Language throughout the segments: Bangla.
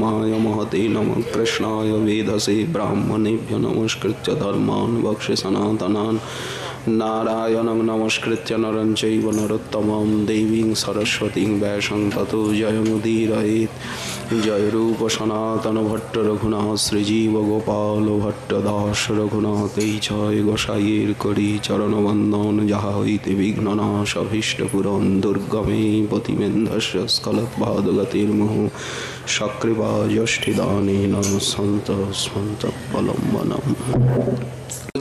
परमात्माय महते नमः कृष्णाय वेधसे ब्राह्मणेभ्यो नमस्कृत्य धर्मान् वक्ष्ये सनातनान् नारायणं नमस्कृत्य नरं चैव नरोत्तमं देवीं सरस्वतीं व्यासं ततो जयमुदीरयेत्। जय रूप सनातन भट्ट रघुनाथ श्रीजीव गोपाल भट्ट दास रघुनाथ जय गोसाईर करी चरण वंदन जहा हईते विघ्ननाश अभीष्ट पुरं दुर्गमे पतिमेन्धस्य स्खलत्पादगतिर्मुहुः सकृपा यष्टिदानेन सन्त स्मन्त फलम्बनम्।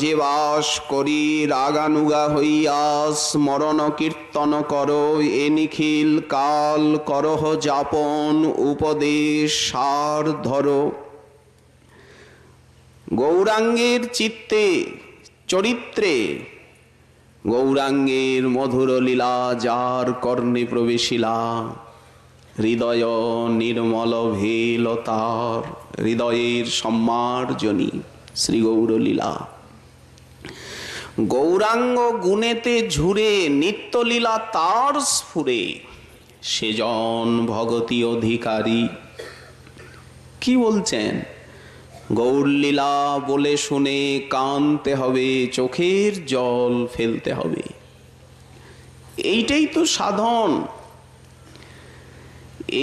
যে বাস করি রাগানুগা হইয়া স্মরণ কীর্তন করো এ নিখিল কাল করহ যাপন উপদেশ সার ধরো। গৌরাঙ্গের চিত্তে চরিত্রে গৌরাঙ্গের মধুর লীলা যার কর্ণে প্রবেশিলা হৃদয় নির্মল ভেল তার হৃদয়ের সম্মার্জনী শ্রী গৌরলীলা। গৌরাঙ্গ গুণেতে ঝুরে নিত্যলীলা তার স্ফুরে সেজন ভগতি অধিকারী। কি বলছেন? গৌরলীলা বলে শুনে কাঁদতে হবে, চোখের জল ফেলতে হবে। এইটাই তো সাধন।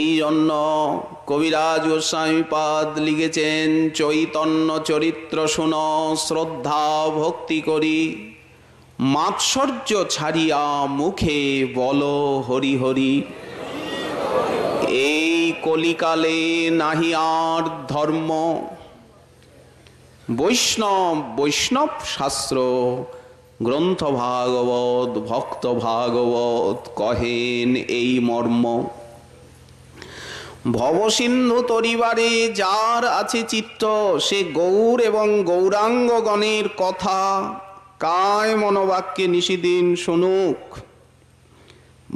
এই জন্য কবিরাজ গোস্বামীপাদ লিখেছেন চৈতন্য চরিত্র শুন শ্রদ্ধা ভক্তি করি মাৎসর্য ছাড়িয়া মুখে বলো হরি হরি। এই কলিকালে নাহি আর ধর্ম বৈষ্ণব শাস্ত্র গ্রন্থ ভাগবত ভক্ত ভাগবত কহেন এই মর্ম। ভবসিন্ধু তরিবারে যার আছে চিত্ত সে গৌর এবং গৌরাঙ্গগণের কথা কায় মনোবাক্যে নিশিদিন শুনুক।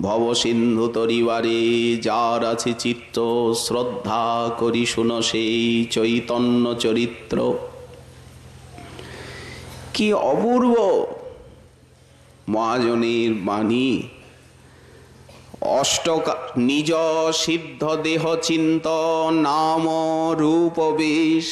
ভবসিন্ধু তরিবারে যার আছে চিত্ত শ্রদ্ধা করি শুনো সেই চৈতন্য চরিত্র। কি অপূর্ব মহাজনের বাণী। অষ্টকা নিজ সিদ্ধ দেহ চিন্ত নাম রূপ বেশ।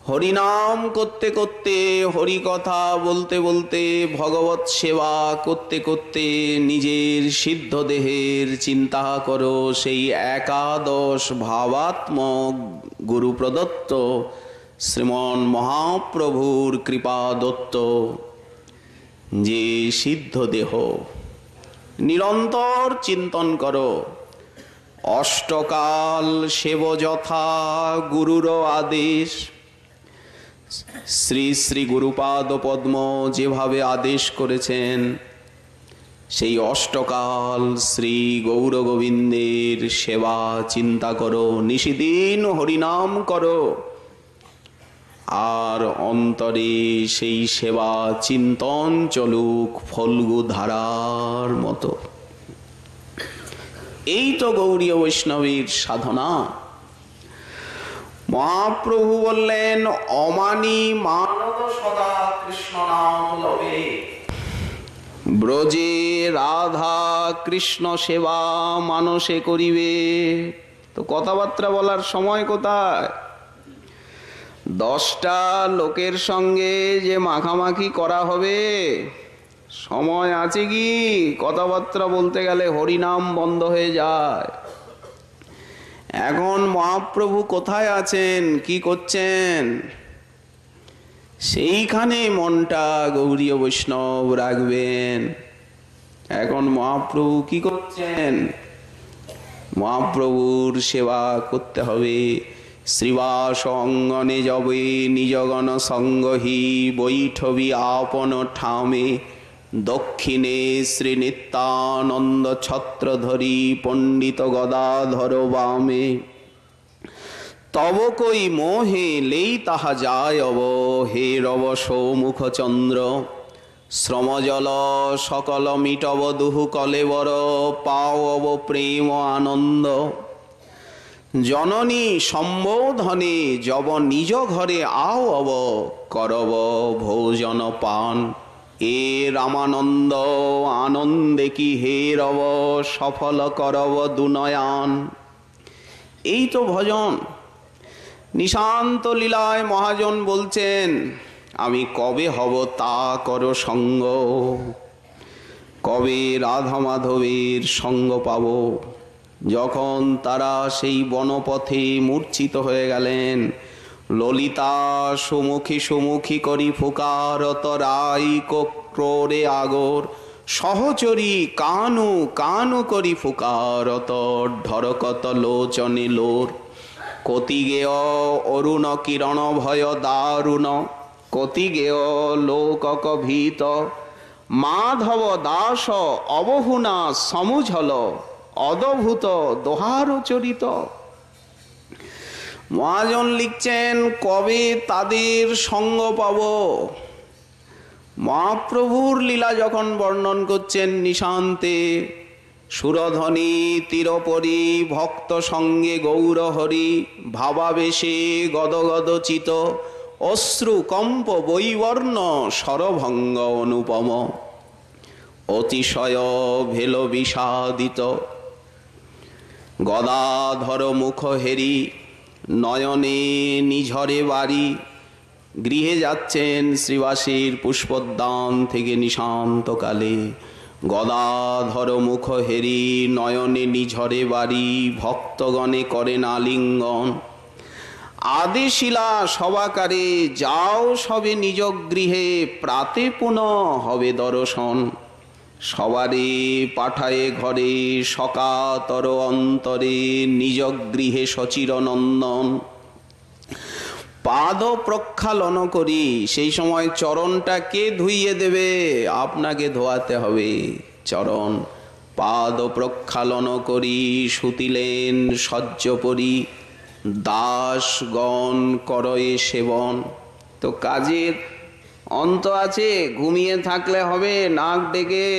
হরিনাম করতে করতে হরি কথা বলতে বলতে ভগবত সেবা করতে করতে নিজের সিদ্ধ দেহের চিন্তা করো সেই একাদশ ভাবাত্মক গুরু প্রদত্ত শ্রীমন মহাপ্রভুর কৃপা দত্ত যে সিদ্ধ দেহ নিরন্তর চিন্তন করো। অষ্টকাল সেব যথা গুরুর আদেশ। শ্রী শ্রী গুরুপাদ পদ্ম যেভাবে আদেশ করেছেন সেই অষ্টকাল শ্রী গৌর গোবিন্দের সেবা চিন্তা করো, নিশিদিন হরিনাম করো আর অন্তরে সেই সেবা চিন্তন চলুক ফল্গু ধারার মতো। এই তো গৌরীয় বৈষ্ণবীর সাধনা। মহাপ্রভু বললেন অমানি মানব সদা কৃষ্ণ নাম লবে। ব্রজে রাধা কৃষ্ণ সেবা মানসে করিবে। তো কথাবার্তা বলার সময় কোথায়? 10টা লোকের সঙ্গে যে মাখামাখি করা হবে সময় আছে কি? কথাবার্তা বলতে গেলে হরিনাম বন্ধ হয়ে যায়। এখন মহাপ্রভু কোথায় আছেন, কি করছেন? সেইখানে মনটা গৌরীয় বৈষ্ণব রাখবেন। এখন মহাপ্রভু কি করছেন? মহাপ্রভুর সেবা করতে হবে। শ্রীবাস অঙ্গনে যবে নিজগণ সঙ্গহি বৈঠবি আপন ঠামে দক্ষিণে শ্রী নিত্যানন্দ ছত্রধরি পণ্ডিত গদাধর বামে। তব কই মোহে লেই তাহা যায় অব হে রব সৌমুখ চন্দ্র। শ্রমজল সকল মিটব দুহু কলেবর পাও অব প্রেম আনন্দ। জননী সম্বোধনে যব নিজ ঘরে আও অব করব ভোজন পান। এ রামানন্দ আনন্দে কি হে রব সফল করব দুনয়ান। এই তো ভজন। নিশান্ত লীলায় মহাজন বলছেন, আমি কবে হব তা করো সঙ্গ, কবে রাধা মাধবের সঙ্গ পাব। যখন তারা সেই বনপথে মূর্ছিত হয়ে গেলেন, ললিতা সুমুখী সুমুখী করি ফুকারত রাই ক্রোরে আগর, সহচরী কানু কানু করি ফুকারত ঢরকত লোচনে লোর, কতি গেয় অরুণ কিরণ ভয় দারুণ, কতি গেয় লোকক ভীত, মাধব দাস অবহুনা সমুঝল, অদভূত দোহার চরিত। মহাজন লিখছেন, কবে তাদের সঙ্গ পাব। মহাপ্রভুর লীলা যখন বর্ণন করছেন নিশান্তে, সুরধ্বনি তীরপরি ভক্ত সঙ্গে গৌরহরি, ভাবাবেশে গদগদ চিত, অশ্রু কম্প বৈবর্ণ স্বরভঙ্গ অনুপম, অতিশয় ভেল বিষাদিত, গদাধর মুখ হেরি নয়নে নিঝরে বাড়ি। গৃহে যাচ্ছেন শ্রীবাসীর পুষ্পোদ্যান থেকে নিশান্তকালে, গদাধর মুখ হেরি নয়নে নিঝরে বাড়ি, ভক্তগণে করেন আলিঙ্গন। আদেশিলা সবাকারে যাও সবে নিজ গৃহে, প্রাতে পুনঃ হবে দর্শন। সবারে পাঠায়ে ঘরে সকাতর অন্তরে, নিজ গৃহে সচির নন্দন। পাদ প্রক্ষালন করি, সেই সময় চরণটা কে ধুইয়ে দেবে? আপনাকে ধোয়াতে হবে চরণ। পাদ প্রক্ষালন করি শুতিলেন সহ্যপরি, দাসগণ করয়ে সেবন। তো কাজের অন্ত আছে, ঘুমিয়ে থাকলে হবে নাক ডেকে?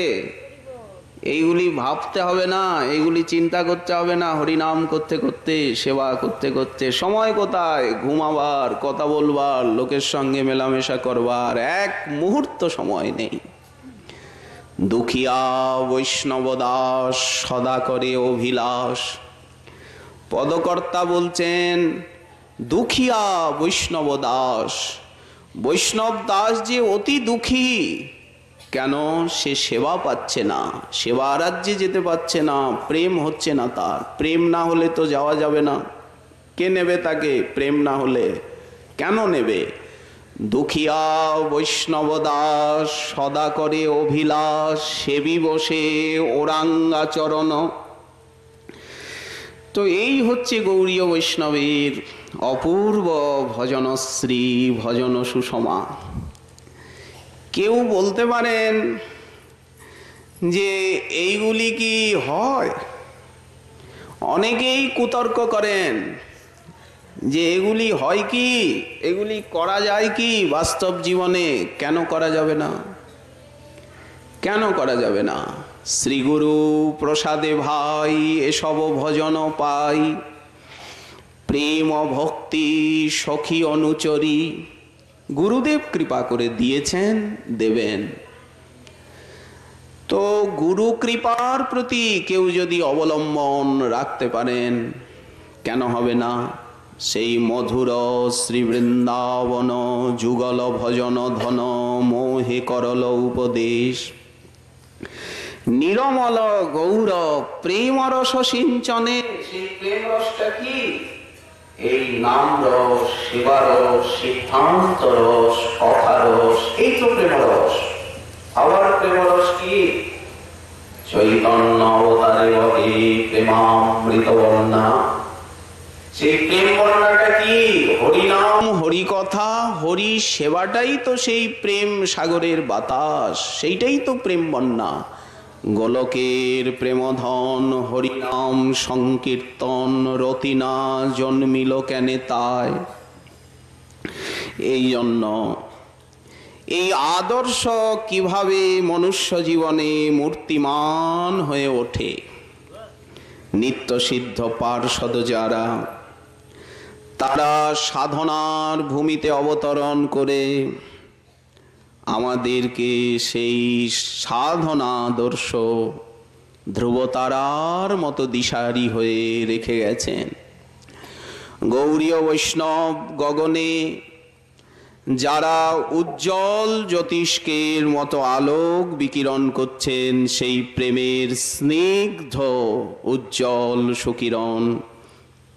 এইগুলি ভাবতে হবে না, এইগুলি চিন্তা করতে হবে না। হরিনাম করতে করতে, সেবা করতে করতে সময় কোথায়? ঘুমাবার, কথা বলবার, লোকের সঙ্গে মেলামেশা করবার এক মুহূর্ত সময় নেই। দুখিয়া বৈষ্ণব দাস সদা করে অভিলাষ। পদকর্তা বলছেন, দুখিয়া বৈষ্ণব দাস। বৈষ্ণব দাস যে অতি দুঃখী। কেন? সে সেবা পাচ্ছে না, সেবা রাজ্যে যেতে পারছে না, প্রেম হচ্ছে না তার। প্রেম না হলে তো যাওয়া যাবে না। কে নেবে তাকে? প্রেম না হলে কেন নেবে? দুখিয়া বৈষ্ণব দাস সদা করে অভিলাষ, সেবি বসে ওরাঙ্গাচরণ। তো এই হচ্ছে গৌরীয় বৈষ্ণবের অপূর্ব ভজনশ্রী, ভজন সুষমা। কেউ বলতে পারেন যে এইগুলি কি হয়? অনেকেই কুতর্ক করেন যে এগুলি হয় কি, এগুলি করা যায় কি বাস্তব জীবনে? কেন করা যাবে না? কেন করা যাবে না? শ্রীগুরু প্রসাদে ভাই এসব ভজন পাই, প্রেম ভক্তি সখী অনুচরী। গুরুদেব কৃপা করে দিয়েছেন, দেবেন। তো গুরু কৃপার প্রতি কেউ যদি অবলম্বন রাখতে পারেন, কেন হবে না? সেই মধুর শ্রী বৃন্দাবন যুগল ভজন ধন, মোহে করল উপদেশ। নিরমল গৌর প্রেম রস সিঞ্চনে। সেই প্রেম রসটা কি? এই নাম রস, সেবা রস, সিদ্ধান্ত রস, কথা রস, এই তো প্রেম রস। আবার প্রেম রস কি? চৈতন্য অবতারে বহে প্রেমামৃত বন্যা। সেই প্রেম বন্যাটা কি? হরিনাম, হরি কথা, হরি সেবাটাই তো সেই প্রেম সাগরের বাতাস, সেইটাই তো প্রেম বন্যা। গোলকের প্রেমধন হরিনাম সংকীর্তন, রতিনা জন্মিল কেনে তাই। এই জন্য এই আদর্শ কিভাবে মনুষ্য জীবনে মূর্তিমান হয়ে ওঠে। নিত্য সিদ্ধ পার্ষদ যারা, তারা সাধনার ভূমিতে অবতরণ করে আমাদেরকে সেই সাধনা আদর্শ ধ্রুবতারার মতো দিশারি হয়ে রেখে গেছেন। গৌরীয় বৈষ্ণব গগনে যারা উজ্জ্বল জ্যোতিষ্কের মতো আলোক বিকিরণ করছেন, সেই প্রেমের স্নিগ্ধ উজ্জ্বল সুকিরণ,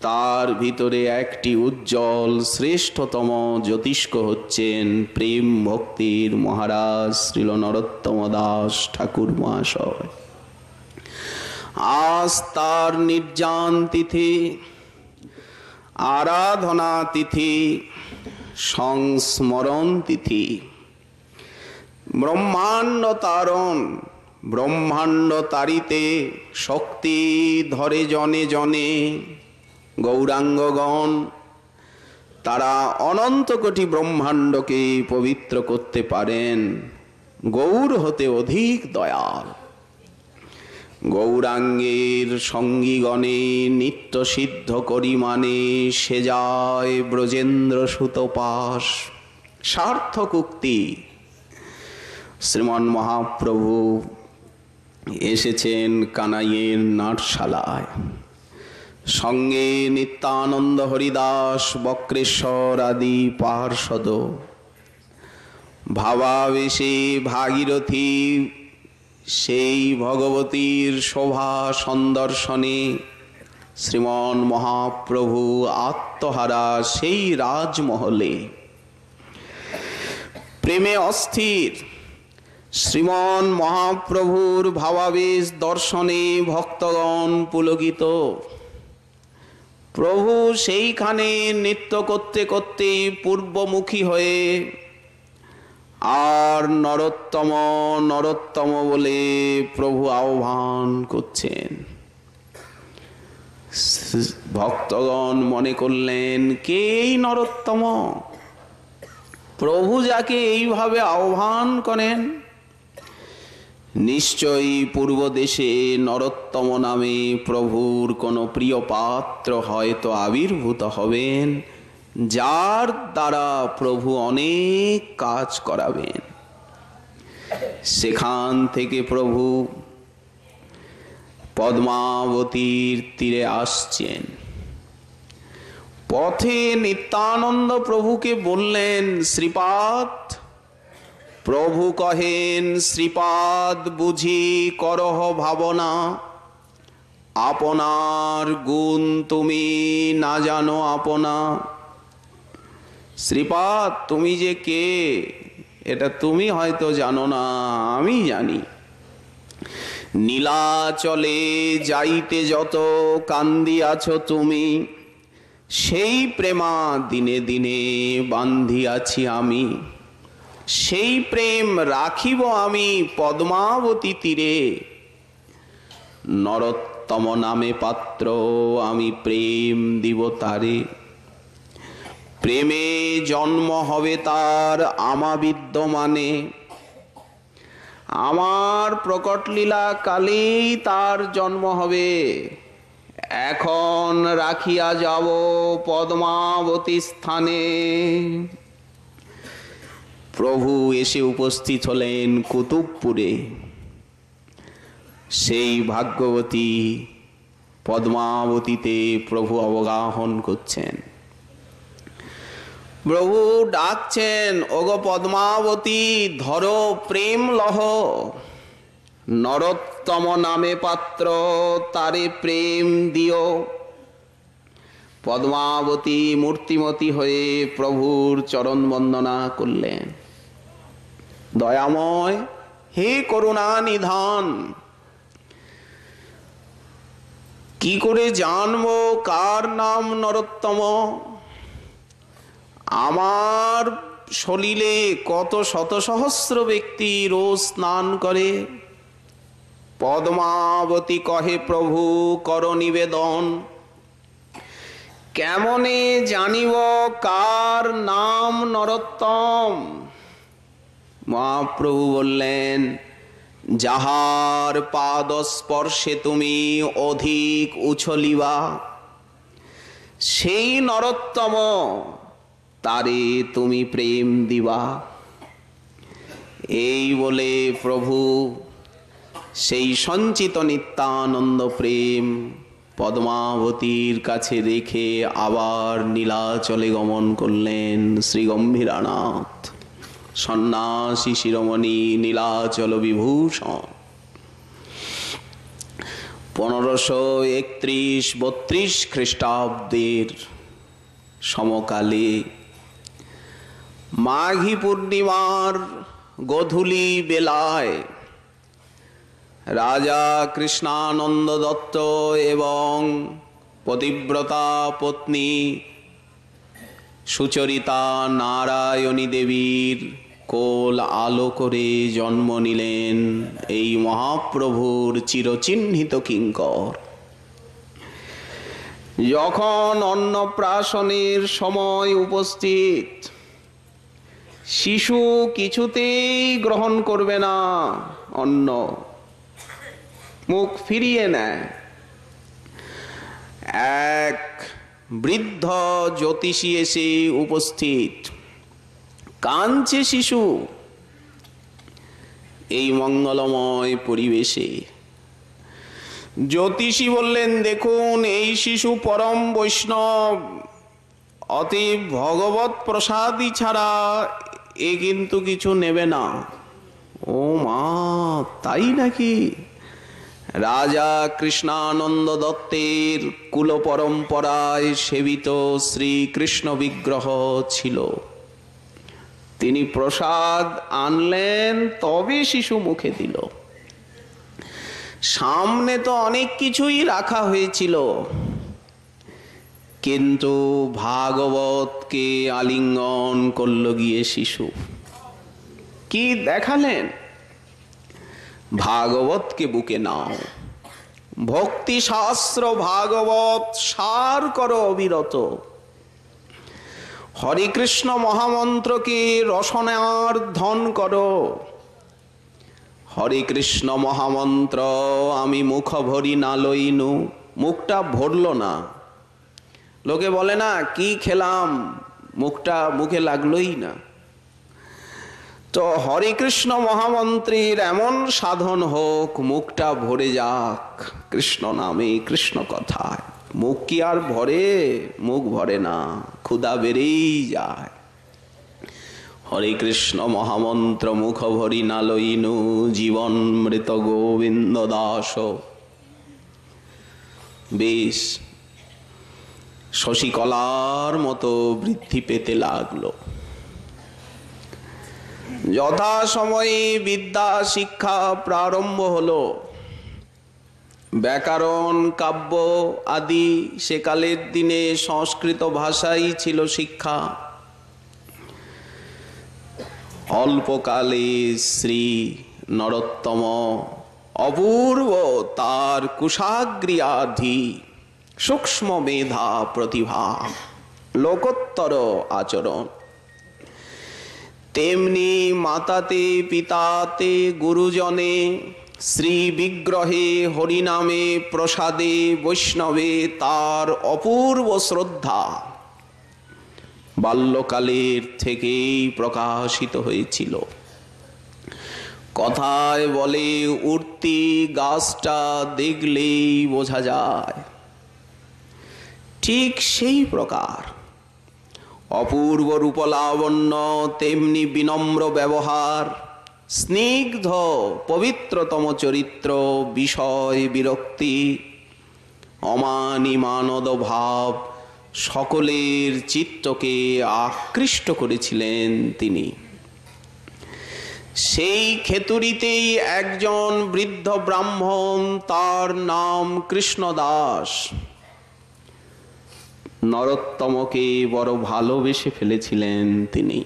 তার ভিতরে একটি উজ্জ্বল শ্রেষ্ঠতম জ্যোতিষ্ক হচ্ছেন প্রেম ভক্তির মহারাজ শ্রীল নরোত্তম দাস ঠাকুর মহাশয়। আজ তার নির্জান তিথি, আরাধনা তিথি, সংস্মরণ তিথি। ব্রহ্মাণ্ড তারণ, ব্রহ্মাণ্ড তারিতে শক্তি ধরে জনে জনে গৌরাঙ্গগণ, তারা অনন্ত কোটি ব্রহ্মাণ্ডকে পবিত্র করতে পারেন। গৌর হতে অধিক দয়াল। গৌরাঙ্গের সঙ্গীগণে নিত্য সিদ্ধ করি মানে সে যায় ব্রজেন্দ্র সুতপাস। সার্থক উক্তি। শ্রীমন মহাপ্রভু এসেছেন কানাইয়ের নাটশালায়, সঙ্গে নিত্যানন্দ হরিদাস বক্রেশ্বর আদি পার্ষদ। ভাবাবেশে ভাগীরথী সেই ভগবতীর শোভা সন্দর্শনে শ্রীমন মহাপ্রভু আত্মহারা সেই রাজমহলে প্রেমে অস্থির। শ্রীমন মহাপ্রভুর ভাবাবেশ দর্শনে ভক্তগণ পুলকিত। প্রভু সেইখানে নৃত্য করতে করতে পূর্বমুখী হয়ে আর নরোত্তম নরোত্তম বলে প্রভু আহ্বান করছেন। ভক্তগণ মনে করলেন, কে এই নরোত্তম? প্রভু যাকে এইভাবে আহ্বান করেন, নিশ্চয়ই পূর্ব দেশে নরোত্তম নামে প্রভুর কোনো প্রিয় পাত্র হয়তো আবির্ভূত হবেন, যার দ্বারা প্রভু অনেক কাজ করাবেন। সেখান থেকে প্রভু পদ্মাবতীর তীরে আসছেন। পথে নিত্যানন্দ প্রভুকে বললেন, শ্রীপাদ। প্রভু কহেন, শ্রীপাদ বুঝি করহ ভাবনা, আপনার গুণ তুমি না জানো আপনা। শ্রীপাদ, তুমি যে কে এটা তুমি হয়তো জানো না, আমি জানি। নীলাচলে যাইতে যত কান্দিয়াছ তুমি, সেই প্রেমা দিনে দিনে বান্ধিয়াছি আমি। সেই প্রেম রাখিব আমি পদ্মাবতী তীরে। নরোত্তম নামে পাত্র আমি প্রেম দিব তারে। প্রেমে জন্ম হবে তার আমা বিদ্যমানে, আমার প্রকট লীলা কালেই তার জন্ম হবে। এখন রাখিয়া যাব পদ্মাবতী স্থানে। প্রভু এসে উপস্থিত হলেন কুতুবপুরে। সেই ভাগ্যবতী পদ্মাবতীতে প্রভু অবগাহন করছেন। প্রভু ডাকছেন, ওগো পদ্মাবতী, ধরো প্রেম লহ। নরোত্তম নামে পাত্র তারে প্রেম দিও। পদ্মাবতী মূর্তিমতী হয়ে প্রভুর চরণ বন্দনা করলেন। দয়াময়, হে করুণা নিধান, কি করে জানবো কার নাম নরোত্তম? আমার সলিলে কত শত সহস্র ব্যক্তি রোজ স্নান করে। পদ্মাবতী কহে, প্রভু কর নিবেদন। কেমনে জানিব কার নাম নরোত্তম? মহাপ্রভু বললেন, যাহার পাদ স্পর্শে তুমি অধিক উছলিবা, সেই নরোত্তম, তারে তুমি প্রেম দিবা। এই বলে প্রভু সেই সঞ্চিত নিত্যানন্দ প্রেম পদ্মাবতীর কাছে রেখে আবার নীলাচলে গমন করলেন শ্রীগম্ভীরানাথ, সন্ন্যাসী শিরোমণি নীলাচল বিভূষণ। 1531-32 খ্রিস্টাব্দের সমকালে মাঘী পূর্ণিমার গোধূলি বেলায় রাজা কৃষ্ণানন্দ দত্ত এবং পতিব্রতা পত্নী সুচরিতা নারায়ণী দেবীর কোল আলো করে জন্ম নিলেন এই মহাপ্রভুর চিরচিহ্নিত কিঙ্কর। যখন অন্নপ্রাশনের সময় উপস্থিত, শিশু কিছুতেই গ্রহণ করবে না অন্ন, মুখ ফিরিয়ে নেয়। এক বৃদ্ধ জ্যোতিষী এসে উপস্থিত, কাঁদছে শিশু এই মঙ্গলময় পরিবেশে। জ্যোতিষী বললেন, দেখুন এই শিশু পরম বৈষ্ণব, অতএব ভগবত প্রসাদী ছাড়া এ কিন্তু কিছু নেবে না। ও মা, তাই নাকি? রাজা কৃষ্ণানন্দ দত্তের কুল পরম্পরায় সেবিত শ্রীকৃষ্ণ বিগ্রহ ছিল। তিনি প্রসাদ আনলেন, তবে শিশু মুখে দিল। সামনে তো অনেক কিছুই রাখা হয়েছিল, কিন্তু ভাগবতকে আলিঙ্গন করল গিয়ে শিশু। কি দেখালেন? ভাগবতকে বুকে নাও, ভক্তি শাস্ত্র ভাগবত সার করো অবিরত। হরে কৃষ্ণ মহামন্ত্রকে রসনার ধন করো। হরে কৃষ্ণ মহামন্ত্র আমি মুখ ভরি না লইনু। মুখটা ভরল না। লোকে বলে না, কি খেলাম, মুখটা মুখে লাগলোই না। তো হরে কৃষ্ণ মহামন্ত্রীর এমন সাধন হোক, মুখটা ভরে যাক কৃষ্ণ নামে, কৃষ্ণ কথায়। মুখ কি আর ভরে? মুখ ভরে না, ক্ষুধা বেড়েই যায়। হরে কৃষ্ণ মহামন্ত্র মুখ ভরি না লইনু, জীবন মৃত গোবিন্দ দাস। বেশ শশীকলার মতো বৃদ্ধি পেতে লাগলো। যথাসময়ে বিদ্যা শিক্ষা প্রারম্ভ হলো। ব্যাকরণ, কাব্য আদি সেকালের দিনে সংস্কৃত ভাষাই ছিল শিক্ষা। অল্পকালে শ্রী নরোত্তম অপূর্ব তার কুশাগ্রিয়াধি সূক্ষ্ম মেধা প্রতিভা, লোকোত্তর আচরণ, তেমনি মাতাতে পিতাতে গুরুজনে, শ্রী বিগ্রহে হরিনামে প্রসাদে বৈষ্ণবে তার অপূর্ব শ্রদ্ধা বাল্যকালের থেকেই প্রকাশিত হয়েছিল। কথায় বলে, উঠতি গাছটা দেখলেই বোঝা যায়। ঠিক সেই প্রকার অপূর্ব রূপলাবণ্য, তেমনি বিনম্র ব্যবহার, স্নিগ্ধ পবিত্রতম চরিত্র, বিষয় বিরক্তি, অমানিমানদ ভাব সকলের চিত্তকে আকৃষ্ট করেছিলেন তিনি। সেই খেতুরিতেই একজন বৃদ্ধ ব্রাহ্মণ, তার নাম কৃষ্ণদাস, নরোত্তমকে বড় ভালোবেসে ফেলেছিলেন তিনি।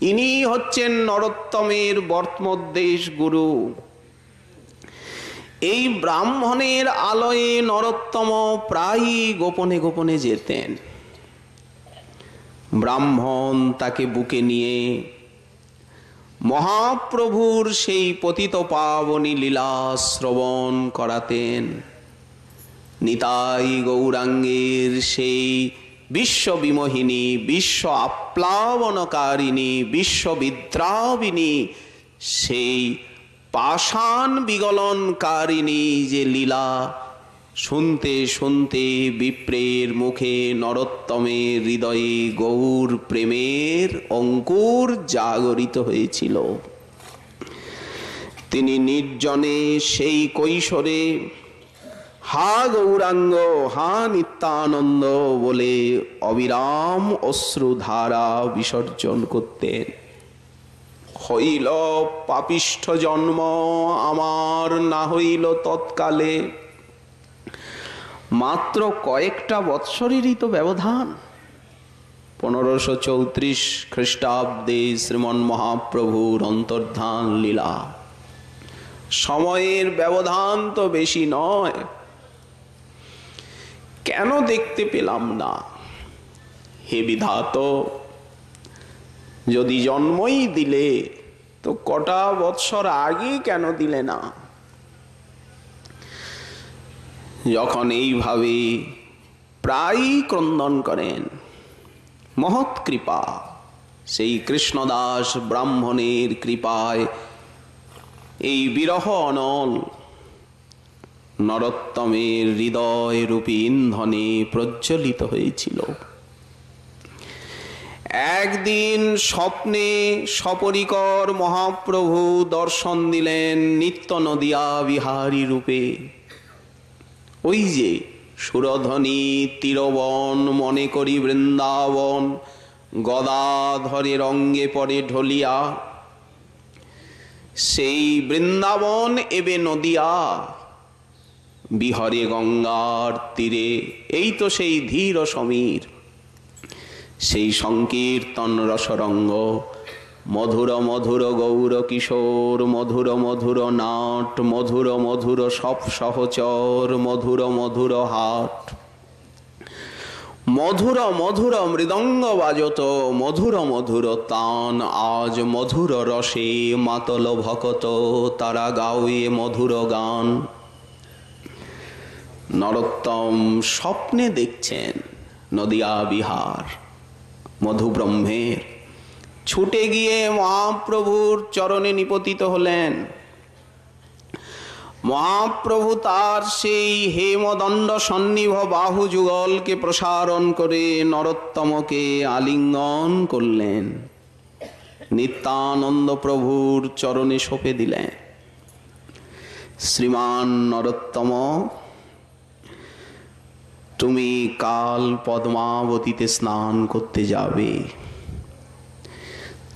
ইনি হচ্ছেন নরোত্তমের বর্তমোদ্দেশ গুরু। এই ব্রাহ্মণের আলয়ে নরোত্তম প্রায়ই গোপনে গোপনে যেতেন। ব্রাহ্মণ তাকে বুকে নিয়ে মহাপ্রভুর সেই পতিত পাবনী লীলা শ্রবণ করাতেন। নিতাই গৌরাঙ্গের সেই বিশ্ববিমোহিনী, বিশ্ব আপ্লাবনকারিণী, বিশ্ববিদ্রাবিনী, সেই পাষাণ বিগলনকারিণী যে লীলা শুনতে শুনতে বিপ্রের মুখে নরোত্তমের হৃদয়ে গৌর প্রেমের অঙ্কুর জাগরিত হয়েছিল। তিনি নির্জনে সেই কৈশোরে হা গৌরাঙ্গ হা নিত্যানন্দ বলে অবিরাম অশ্রুধারা বিসর্জন করতেন। হইল পাপিষ্ঠ জন্ম আমার, না হইল তৎকালে। মাত্র কয়েকটা বৎসরেরই তো ব্যবধান। 1534 খ্রিস্টাব্দে শ্রীমন মহাপ্রভুর অন্তর্ধান লীলা। সময়ের ব্যবধান তো বেশি নয়। কেন দেখতে পেলাম না? হে বিধাত, যদি জন্মই দিলে তো কটা বৎসর আগে কেন দিলে না? যখন এইভাবে প্রায় ক্রন্দন করেন, মহৎ কৃপা, সেই কৃষ্ণদাস ব্রাহ্মণের কৃপায় এই বিরহ অনল নরোত্তমের হৃদয় রূপী ইন্ধনে প্রজ্বলিত হয়েছিল। একদিন স্বপ্নে সপরিকর মহাপ্রভু দর্শন দিলেন নিত্য নদিয়া বিহারী রূপে। ওই যে সুরধ্বনি তীরবন মনে করি বৃন্দাবন, গদাধরে রঙ্গে পড়ে ঢলিয়া, সেই বৃন্দাবন এবে নদিয়া, বিহরে গঙ্গার তীরে। এই তো সেই ধীর সমীর, সেই সংকীর্তন রসরঙ্গ, মধুর মধুর গৌর কিশোর, মধুর মধুর নাট, মধুর মধুর সব সহচর, মধুর মধুর হাট, মধুর মধুর মৃদঙ্গ বাজত, মধুর মধুর তান। আজ মধুর রসে মাতল ভকত, তারা গাওয়ে মধুর গান। নরোত্তম স্বপ্নে দেখছেন নদিয়া বিহার, মধুব্রহ্মের। ছুটে গিয়ে মহাপ্রভুর চরণে নিপতিত হলেন। মহাপ্রভু তার সেই হেমদণ্ড সন্নিভ বাহু যুগলকে প্রসারণ করে নরোত্তমকে আলিঙ্গন করলেন, নিত্যানন্দ প্রভুর চরণে সঁপে দিলেন। শ্রীমান নরোত্তম, তুমি কাল পদ্মাবতীতে স্নান করতে যাবে।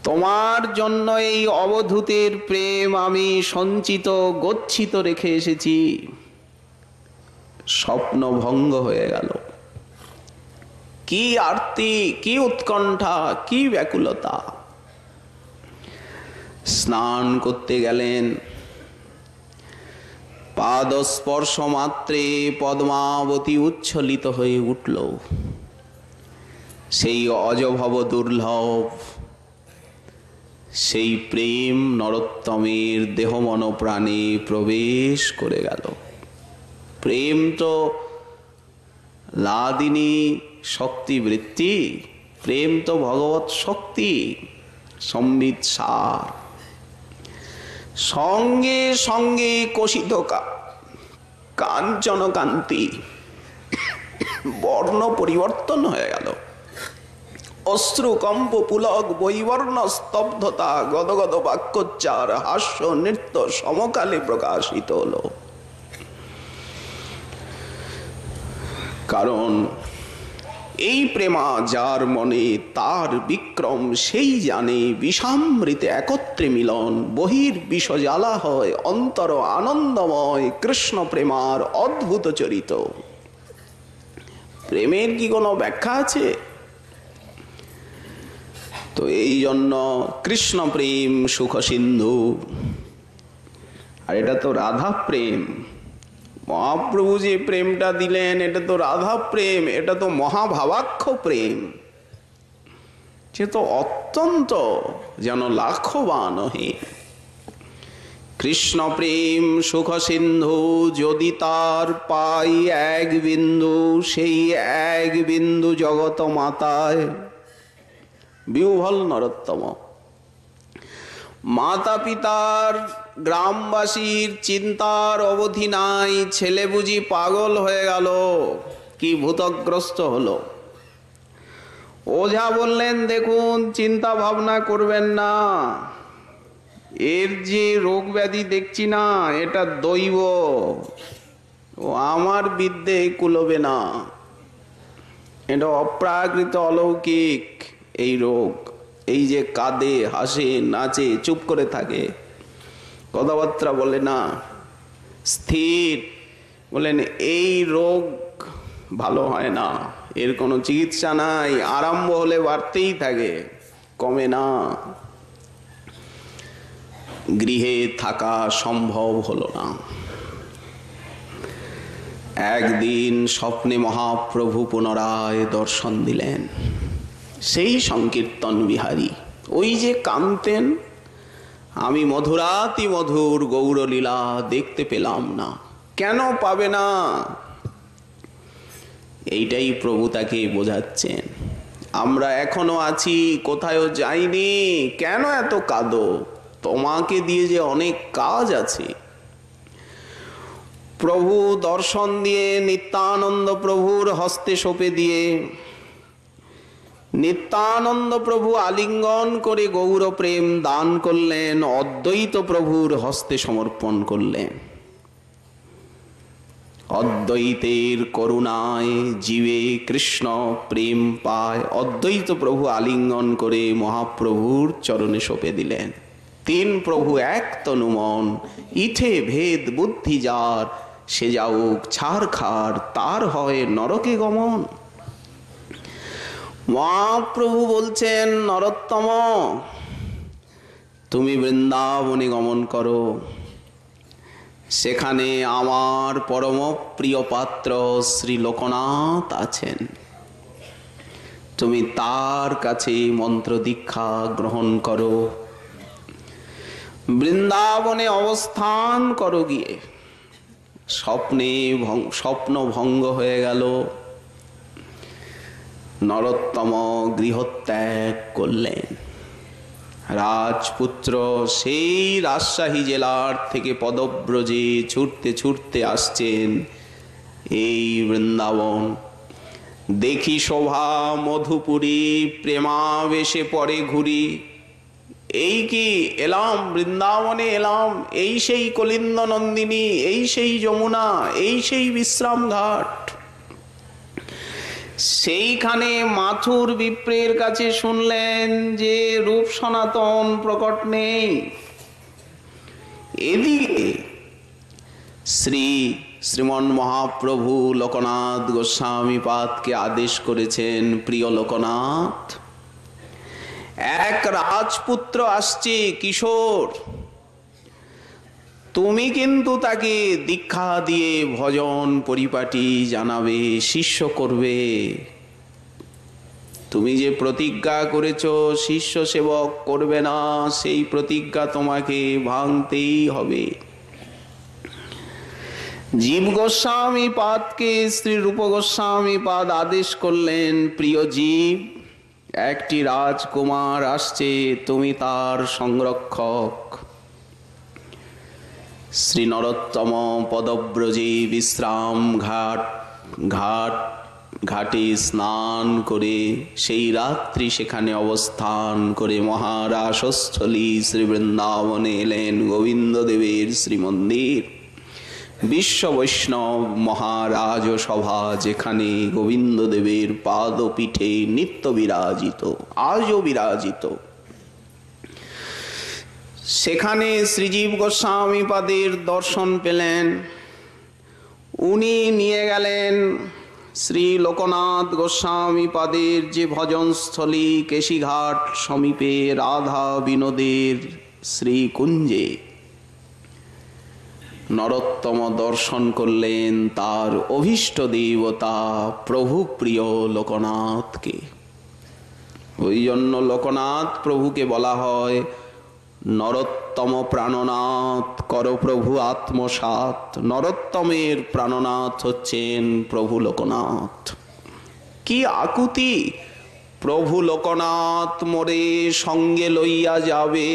তোমার জন্য এই অবধূতের প্রেম আমি সঞ্চিত গচ্ছিত রেখে এসেছি। স্বপ্ন ভঙ্গ হয়ে গেল। কি আরতি, কি উৎকণ্ঠা, কি ব্যাকুলতা! স্নান করতে গেলেন। পাদস্পর্শ মাত্রে পদ্মাবতী উচ্ছ্বলিত হয়ে উঠল। সেই অজভব দুর্লভ সেই প্রেম নরোত্তমের দেহ মন প্রাণে প্রবেশ করে গেল। প্রেম তো লাদিনী শক্তিবৃত্তি, প্রেম তো ভগবৎ শক্তি, সম্বিত সার। সঙ্গে সঙ্গে কষিত কাঞ্চন কান্তি, বর্ণ পরিবর্তন হয়ে গেল। অশ্রু কম্প পুলক বৈবর্ণ স্তব্ধতা, গদগদ বাক্যোচ্চার, হাস্য নৃত্য সমকালে প্রকাশিত হলো। কারণ এই প্রেমা যার মনে, তার বিক্রম সেই জানে। বিষামৃতে একত্রে মিলন, বহির বিষজ্বালা হয়, অন্তর আনন্দময়। কৃষ্ণ প্রেমার অদ্ভুত চরিত। প্রেমের কি কোনো ব্যাখ্যা আছে? তো এই জন্য কৃষ্ণ প্রেম সুখ সিন্ধু। আর এটা তো রাধা প্রেম। মহাপ্রভু যে প্রেমটা দিলেন এটা তো রাধা প্রেম, এটা তো মহাভাবাক্ষ প্রেম। সে তো অত্যন্ত যেন লাখবান হে। কৃষ্ণ প্রেম সুখ সিন্ধু, যদি তার পাই এক বিন্দু, সেই এক বিন্দু জগত মাতায়। বিহ্বল নরোত্তম মাতা পিতার গ্রামবাসীর চিন্তার অবধি নাই। ছেলে বুঝি পাগল হয়ে গেল, কি ভূতগ্রস্ত হলো। ওঝা বললেন, দেখুন চিন্তা ভাবনা করবেন না, এর যে রোগ ব্যাধি দেখছি না এটা দৈব, ও আমার বিদ্যে কুলবে না, এটা অপ্রাকৃত অলৌকিক এই রোগ। এই যে কাঁদে, হাসে, নাচে, চুপ করে থাকে, কথাবার্তা বলে না, স্থির, বলেন এই রোগ ভালো হয় না, এর কোনো চিকিৎসা নাই, আরম্ভ হলে বাড়তেই থাকে, কমে না। গৃহে থাকা সম্ভব হলো না। একদিন স্বপ্নে মহাপ্রভু পুনরায় দর্শন দিলেন। সেই সংকীর্তন বিহারী, ওই যে কাঁদতেন, আমি মধুরাতি মধুর গৌরলীলা দেখতে পেলাম না। কেন পাবে না? এইটাই প্রভু তাকে বোঝাচ্ছেন। আমরা এখনো আছি, কোথায়ও যাইনি, কেন এত কাঁদো? তোমাকে দিয়ে যে অনেক কাজ আছে। প্রভু দর্শন দিয়ে নিত্যানন্দ প্রভুর হস্তে সঁপে দিয়ে নিত্যানন্দ প্রভু আলিঙ্গন করে গৌর প্রেম দান করলেন, অদ্বৈত প্রভুর হস্তে সমর্পণ করলেন। অদ্বৈতের করুণায় জীবে কৃষ্ণ প্রেম পায়। অদ্বৈত প্রভু আলিঙ্গন করে মহাপ্রভুর চরণে সঁপে দিলেন। তিন প্রভু এক তনুমন, ইঠে ভেদ বুদ্ধি যার, সে যাউক ছাড় খাড়, তার হয় নরকে গমন। মহাপ্রভু বলছেন, নরোত্তম তুমি বৃন্দাবনে গমন করো, সেখানে আমার পরম প্রিয় পাত্র শ্রী লোকনাথ আছেন, তুমি তার কাছে মন্ত্র দীক্ষা গ্রহণ করো, বৃন্দাবনে অবস্থান করো গিয়ে। স্বপ্ন ভঙ্গ হয়ে গেল। নরোত্তম গৃহত্যাগ করলেন। রাজপুত্র সেই রাজশাহী জেলার থেকে পদব্রজে ছুটতে ছুটতে আসছেন এই বৃন্দাবন। দেখি শোভা মধুপুরী, প্রেমাবেশে পরে ঘুরি, এই কি এলাম বৃন্দাবনে এলাম, এই সেই কলিন্দ নন্দিনী, এই সেই যমুনা, এই সেই বিশ্রাম ঘাট। সেইখানে মাথুর বিপ্রের কাছে শুনলেন যে রূপ সনাতন প্রকট নেই। এদিকে শ্রীমন মহাপ্রভু লোকনাথ গোস্বামী পাদকে আদেশ করেছেন, প্রিয় লোকনাথ, এক রাজপুত্র আসছে কিশোর, তুমি কিন্তু তাকে দীক্ষা দিয়ে ভজন পরিপাটি জানাবে, শিষ্য করবে। তুমি যে প্রতিজ্ঞা করেছো শিষ্য সেবক করবে না, সেই প্রতিজ্ঞা তোমাকে ভাঙতেই হবে। জীব গোস্বামী পাদকে শ্রী রূপ গোস্বামী পাদ আদেশ করলেন, প্রিয় জীব, একটি রাজকুমার আসছে, তুমি তার সংরক্ষক। শ্রী নরোত্তম পদব্রজে বিশ্রাম ঘাটে স্নান করে সেই রাত্রি সেখানে অবস্থান করে মহারাসস্থলী শ্রী বৃন্দাবনে এলেন গোবিন্দদেবের শ্রীমন্দির। বিশ্ব বৈষ্ণব মহারাজ সভা যেখানে গোবিন্দদেবের পাদপীঠে নিত্য বিরাজিত, আজও বিরাজিত, সেখানে শ্রীজীব গোস্বামী পাদের দর্শন পেলেন। উনি নিয়ে গেলেন শ্রী লোকনাথ গোস্বামী পাদের যে ভজনস্থলী কেশিঘাট সমীপে রাধা বিনোদের শ্রীকুঞ্জে। নরোত্তম দর্শন করলেন তার অভীষ্ট দেবতা প্রভু প্রিয় লোকনাথকে। ওই জন্য লোকনাথ প্রভুকে বলা হয় নরোত্তম প্রাণনাথ, কর প্রভু আত্মসাৎ। নরোত্তমের প্রাণনাথ হচ্ছেন প্রভু লোকনাথ। কি আকুতি! প্রভু লোকনাথ মোরে সঙ্গে লইয়া যাবে,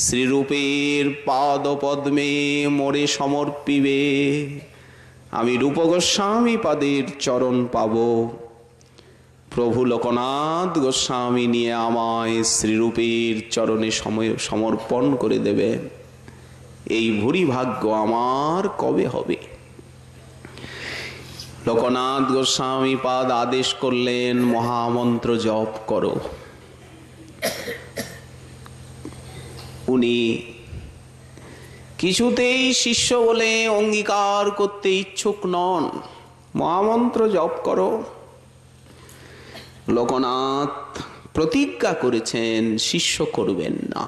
শ্রীরূপের পাদ পদ্মে মোরে সমর্পিবে, আমি রূপ গোস্বামী পাদের চরণ পাব। প্রভু লোকনাথ গোস্বামী নিয়ে আমায় শ্রীরূপের চরণে সমর্পণ করে দেবেন। এই ভুরি ভাগ্য আমার কবে হবে? লোকনাথ গোস্বামী পাদ আদেশ করলেন, মহামন্ত্র জপ করো। উনি কিছুতেই শিষ্য বলে অঙ্গীকার করতে ইচ্ছুক নন। মহামন্ত্র জপ করো। লোকনাথ প্রতিজ্ঞা করেছেন শিষ্য করবেন না।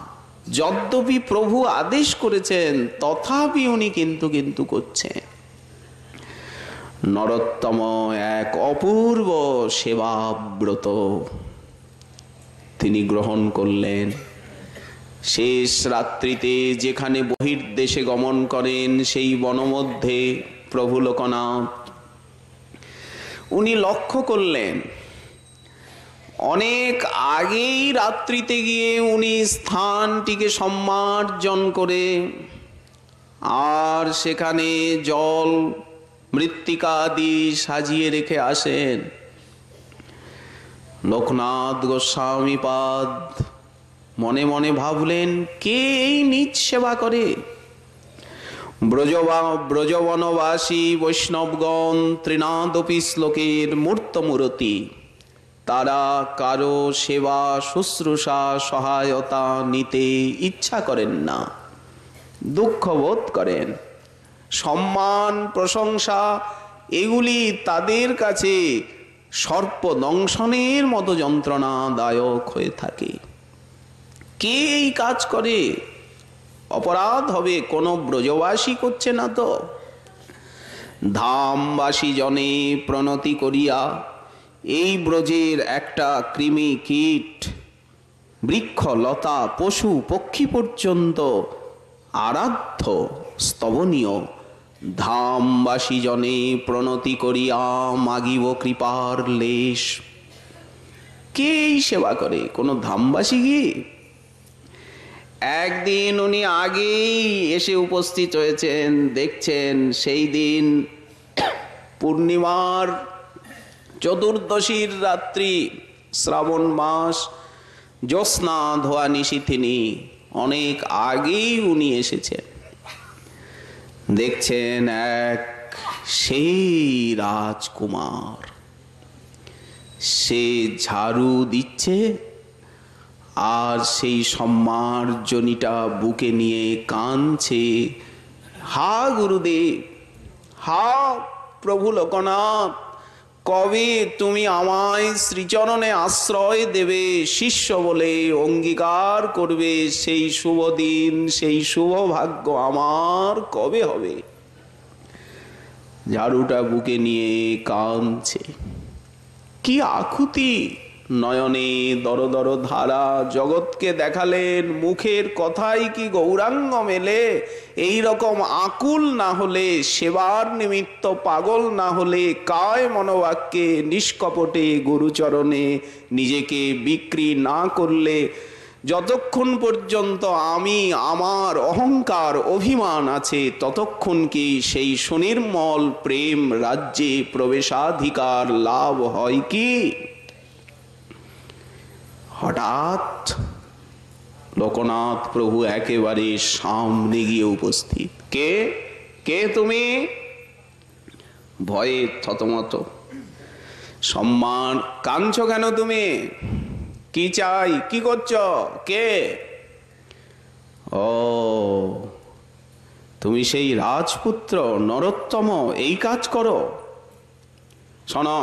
যদ্যপি প্রভু আদেশ করেছেন তথাপি উনি কিন্তু করছেন। নরোত্তম এক অপূর্ব সেবাব্রত তিনি গ্রহণ করলেন। শেষ রাত্রিতে যেখানে বহির্দেশে গমন করেন সেই বনমধ্যে প্রভু লোকনাথ উনি লক্ষ্য করলেন, অনেক আগেই রাত্রিতে গিয়ে উনি স্থানটিকে সম্মার্জন করে আর সেখানে জল মৃত্তিকা আদি সাজিয়ে রেখে আসেন। লোকনাথ গোস্বামী পাদ মনে মনে ভাবলেন, কে এই নিজ সেবা করে? ব্রজবনবাসী বৈষ্ণবগণ ত্রিনাদপি শ্লোকের মূর্তমূরতি, তারা কারো সেবা শুশ্রূষা সহায়তা নিতে ইচ্ছা করেন না, দুঃখ বোধ করেন। সম্মান প্রশংসা এগুলি তাদের কাছে সর্পদংশনের মতো যন্ত্রণাদায়ক হয়ে থাকে। কে এই কাজ করে? অপরাধ হবে, কোনো ব্রজবাসী করছে না তো? ধামবাসী জনে প্রণতি করিয়া এই ব্রজের একটা কৃমি কীট বৃক্ষ লতা পশু পক্ষী পর্যন্ত আরাধ্য স্তবনীয়। ধামবাসী জনে প্রণতি করিয়া মাগিব কৃপার লেশ। কে এই সেবা করে? কোনো ধামবাসী কি? একদিন উনি আগেই এসে উপস্থিত হয়েছেন, দেখছেন সেই দিন পূর্ণিমার চতুর্দশীর রাত্রি, শ্রাবণ মাস, জ্যোৎস্না ধোয়া নিশীথিনী। অনেক আগেই উনি এসেছেন। দেখছেন এক সেই রাজকুমার, সে ঝাড়ু দিচ্ছে আর সেই সম্মার্জনীটা বুকে নিয়ে কাঁদছে, হা গুরুদেব, হা প্রভু লোকনাথ, কবে তুমি আমায় শ্রীচরণে আশ্রয় দেবে, শিষ্য বলে অঙ্গীকার করবে? সেই শুভ দিন, সেই শুভ ভাগ্য আমার কবে হবে? ঝাড়ুটা বুকে নিয়ে কাঁদছে। কি আকুতি! নয়নে দর দর ধারা। জগৎকে দেখালেন, মুখের কথাই কি গৌরাঙ্গ মেলে? এই রকম আকুল না হলে, সেবার নিমিত্ত পাগল না হলে, কায় মনোবাক্যে নিষ্কপটে গুরুচরণে নিজেকে বিক্রি না করলে, যতক্ষণ পর্যন্ত আমি আমার অহংকার অভিমান আছে ততক্ষণ কি সেই সুনির্মল প্রেম রাজ্যে প্রবেশাধিকার লাভ হয় কি? হঠাৎ লোকনাথ প্রভু একেবারে সামনে গিয়ে উপস্থিত। কে কে তুমি? ভয়ে থতমত। সম্মান, কাঁদছো কেন তুমি? কি চাই? কি করছো? কে? ও, তুমি সেই রাজপুত্র নরোত্তম, এই কাজ করো। শোনো,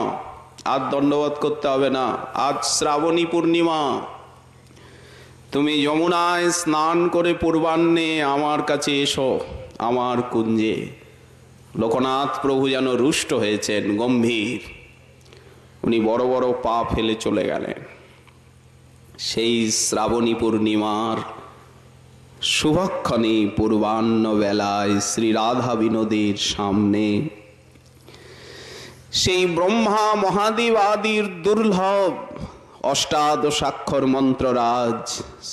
আজ দণ্ডবোধ করতে হবে না। আজ শ্রাবণী পূর্ণিমা, তুমি যমুনায় স্নান করে পূর্বাহ্নে আমার কাছে এসো, আমার কুঞ্জে। লোকনাথ প্রভু যেন রুষ্ট হয়েছেন, গম্ভীর। উনি বড় বড় পা ফেলে চলে গেলেন। সেই শ্রাবণী পূর্ণিমার শুভক্ষণে পূর্বাহ্ন বেলায় শ্রী রাধা বিনোদের সামনে সেই ব্রহ্মা মহাদেব আদির দুর্লভ অষ্টাদশাক্ষর মন্ত্ররাজ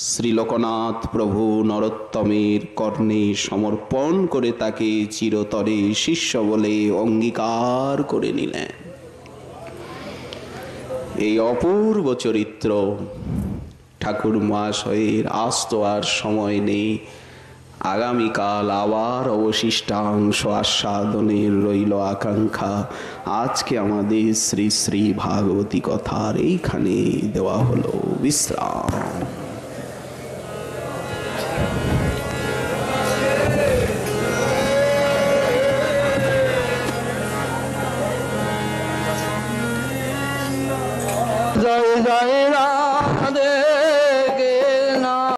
শ্রী লোকনাথ প্রভু নরোত্তমের কর্ণে সমর্পণ করে তাকে চিরতরে শিষ্য বলে অঙ্গীকার করে নিলেন। এই অপূর্ব চরিত্র ঠাকুর মহাশয়ের আজ তো আর সময় নেই, আগামীকাল আবার অবশিষ্টাংশ আস্বাদনের রইল আকাঙ্ক্ষা। আজকে আমাদের শ্রী শ্রী ভাগবতী কথার এইখানে দেওয়া হলো বিশ্রাম। জয় জয়